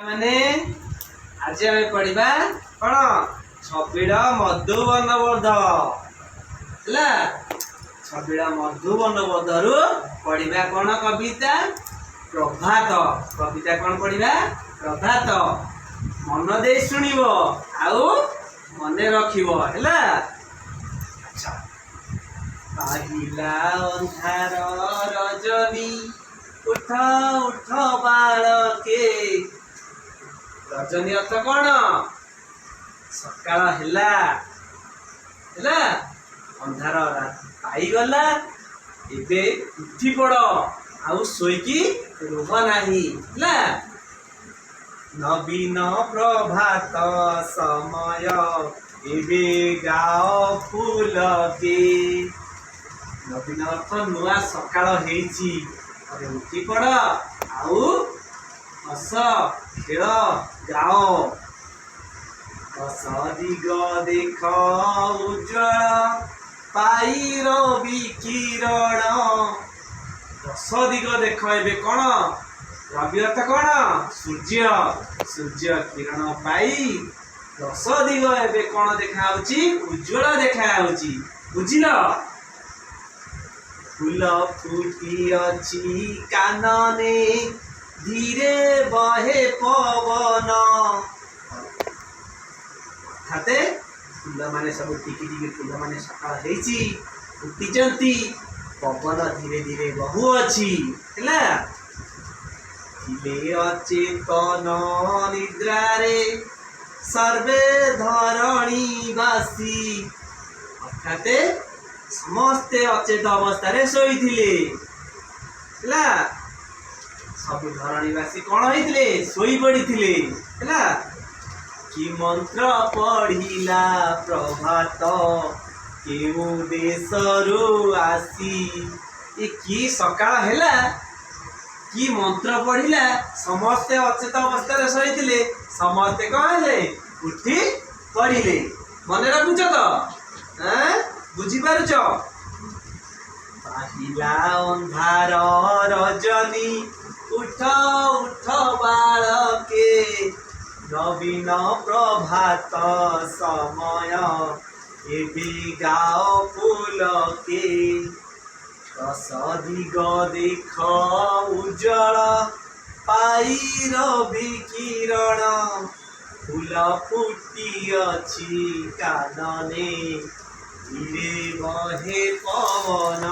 माने आज आम पढ़ा कौन छबिड़ मधुबन बोध है छबिड़ मधुबन बोधरु पढ़ा कौन कविता प्रभात कविता कौन पढ़ा प्रभात मन दे शुणव आउ मन रखिबो हैला। अच्छा पाहिला अंधार रजनी उठ उठ बालके रजनी अर्थ कौन सकाळ हैला हैला अंधार पाईगला एबे उठी पड़ आउ सोईकी रुह नाही हैला। नवीन प्रभात समय एबे गाओ फूल के नवीन अर्थ नुआ सकाळ हेची अरे उठी पड़ आउ हस खेल गाओ दस दिग देख उज्ज्वल पाई रवि किरण दस दिग देख एबे कौन रवि अर्थ कौन सूर्य सूर्य किरण पाई दस दिग एबे कौन देखा उज्ज्वल देखा बुझिल। फूल फुटी अच्छी कानने धीरे बहे पवन अर्थाते फूल माने सब टिकी टिकी फूल माने सकाळ हेची फुटीचंती पवन धीरे धीरे बहु अछि हैला। थिले अचेतन निद्रारे सर्वे धरणीवासी अर्थाते समस्ते अचेत अवस्था शोईथिले हैला सब धरणीवासी कौन होइथिले सोई पड़िथिले हैला। कि मंत्र पढ़िला प्रभात केउ देशरु आसी ए कि सकाळ हैला कि मंत्र पढ़िला समस्ते अचेत अवस्था शोईथिले समस्ते कौन हेले उठी पढ़िले मन रखुछ तो बुझी पारुछ। पाहिला अंधार रजनी उठ उठ बालके नवीन प्रभात समय एबे गाओ फूल के दस दिग देख उज्ज्वल पाई रवि किरण फूल फुटी अच्छी कानने धीरे बहे पवन।